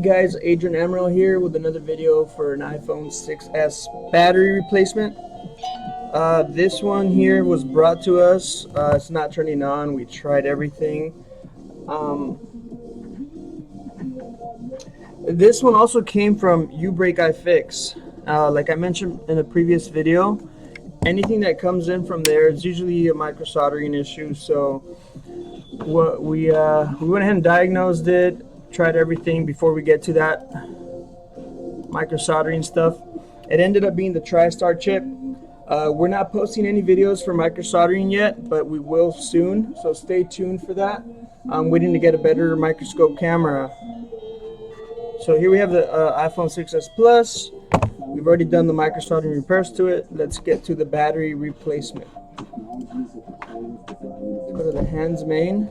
guys, Adrian Amaral here with another video for an iPhone 6s battery replacement. This one here was brought to us. It's not turning on. We tried everything. This one also came from UBreak iFix. Like I mentioned in a previous video, anything that comes in from there is usually a microsoldering issue. So what we went ahead and diagnosed it, tried everything before we get to that microsoldering stuff. It ended up being the TriStar chip. We're not posting any videos for microsoldering yet, but we will soon, so stay tuned for that. I'm waiting to get a better microscope camera. So here we have the iPhone 6s Plus. We've already done the microsoldering repairs to it. Let's get to the battery replacement. Let's go to the hands main.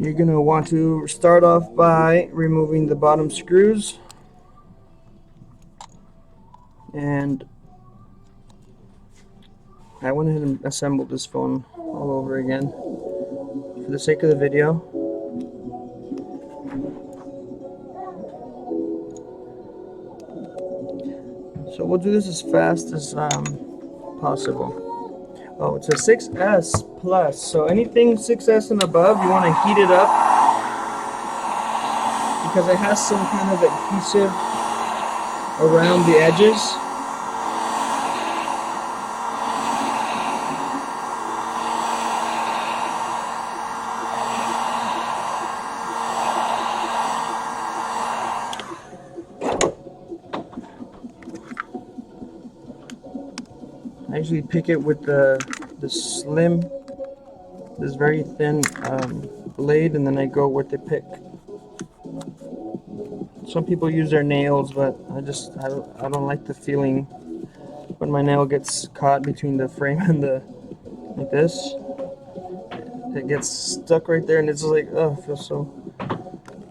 You're going to want to start off by removing the bottom screws. And I went ahead and assembled this phone all over again for the sake of the video. So we'll do this as fast as possible. Oh, it's a 6S Plus, so anything 6S and above, you want to heat it up because it has some kind of adhesive around the edges. I usually pick it with the slim, this very thin blade, and then I go with the pick. Some people use their nails, but I don't like the feeling when my nail gets caught between the frame and the, like this. It gets stuck right there, and it's like, oh, it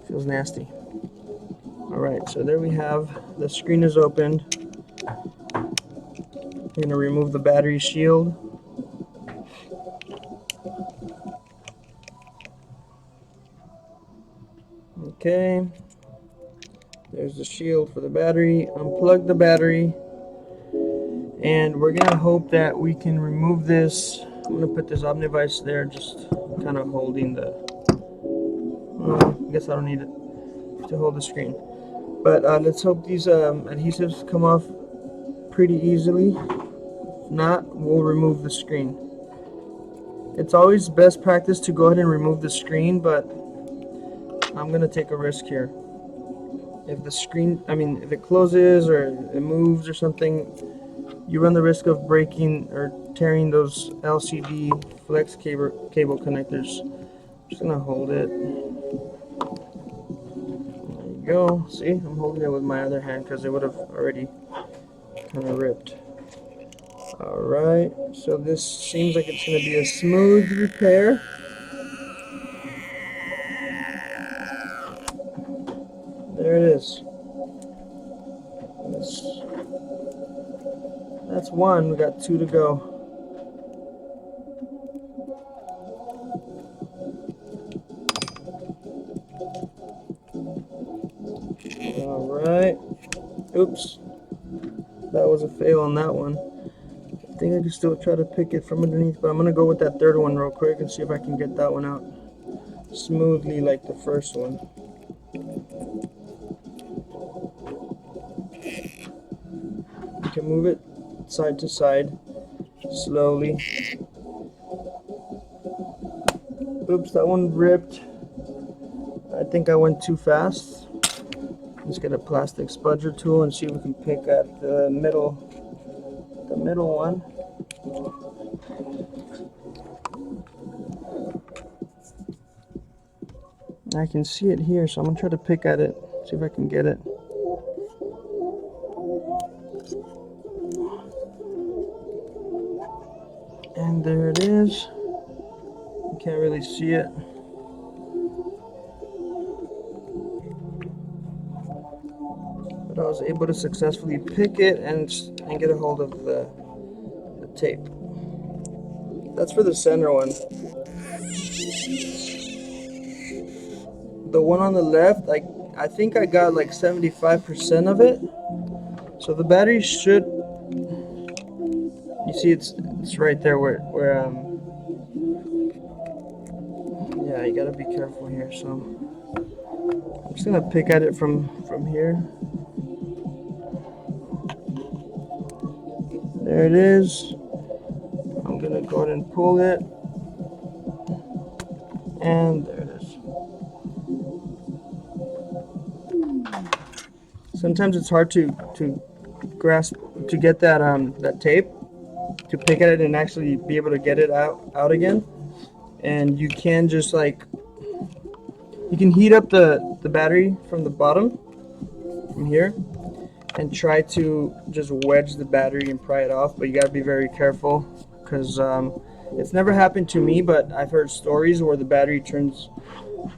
feels nasty. All right, so there we have, the screen is opened. I'm going to remove the battery shield. Okay, there's the shield for the battery. Unplug the battery, and we're going to hope that we can remove this. I'm going to put this Omnivice there, just kind of holding the, I guess I don't need it to hold the screen. But let's hope these adhesives come off pretty easily. If not, we'll remove the screen. It's always best practice to go ahead and remove the screen, but I'm gonna take a risk here. If the screen, if it closes or it moves or something, you run the risk of breaking or tearing those LCD flex cable connectors. I'm just gonna hold it. There you go. See, I'm holding it with my other hand because it would have already kind of ripped. Alright, so this seems like it's going to be a smooth repair. There it is. That's one, we got two to go. Alright, oops, that was a fail on that one. I think I can still try to pick it from underneath, but I'm gonna go with that third one real quick and see if I can get that one out smoothly like the first one. You can move it side to side slowly. Oops, that one ripped. I think I went too fast. Let's get a plastic spudger tool and see if we can pick at the middle one. I can see it here, so I'm gonna try to pick at it, see if I can get it. And there it is. You can't really see it. But I was able to successfully pick it and get a hold of the tape. That's for the center one. the one on the left, I think I got like 75% of it. So the battery should, you see it's right there where yeah, you gotta be careful here. So I'm just gonna pick at it from here. There it is. I'm gonna go ahead and pull it, and there it is. Sometimes it's hard to grasp, to get that that tape, to pick at it and actually be able to get it out again. And you can just you can heat up the battery from the bottom, from here, and try to just wedge the battery and pry it off, but you got to be very careful, because it's never happened to me, but I've heard stories where the battery turns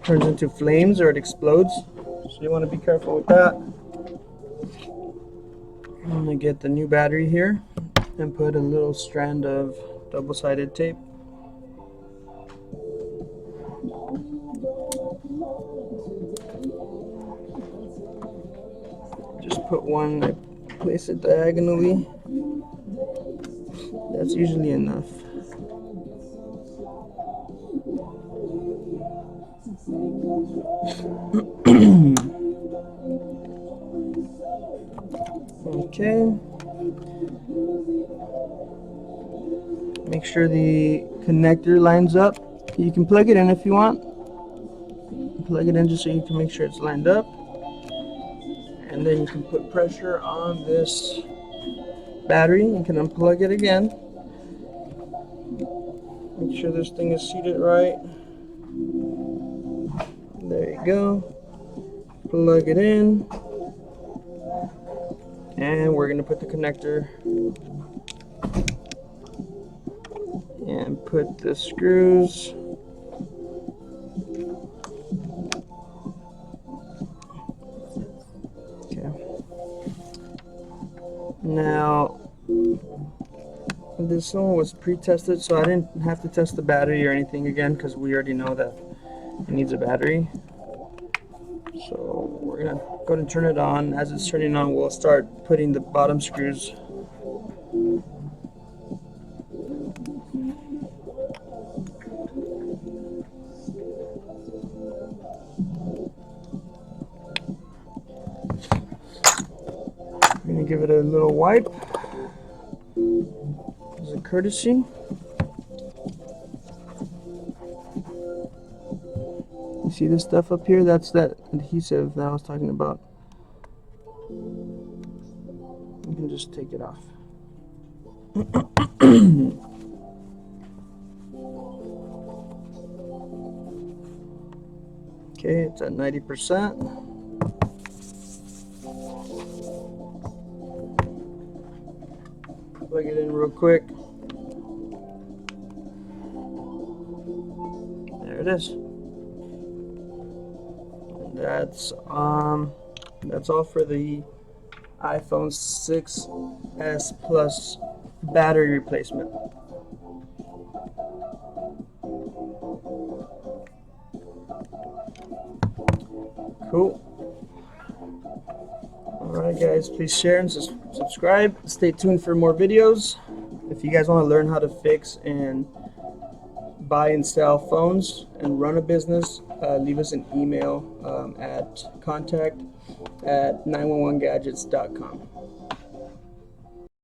into flames or it explodes, so you want to be careful with that. I'm going to get the new battery here and put a little strand of double-sided tape. Just put one, place it diagonally. That's usually enough. Okay. Make sure the connector lines up. You can plug it in if you want. Plug it in just so you can make sure it's lined up. And then you can put pressure on this battery. You can unplug it again. Make sure this thing is seated right. There you go. Plug it in. And we're going to put the connector and put the screws. Okay. Now, this one was pre-tested, so I didn't have to test the battery or anything again, because we already know that it needs a battery. So we're gonna go ahead and turn it on. As it's turning on, we'll start putting the bottom screws. I'm gonna give it a little wipe as a courtesy. You see this stuff up here? That's that adhesive that I was talking about. You can just take it off. Okay, it's at 90%. Plug it in real quick. There it is. That's all for the iPhone 6s Plus battery replacement. Cool. Alright guys, please share and subscribe. Stay tuned for more videos. If you guys want to learn how to fix and buy and sell phones and run a business, leave us an email at contact@911gadgets.com.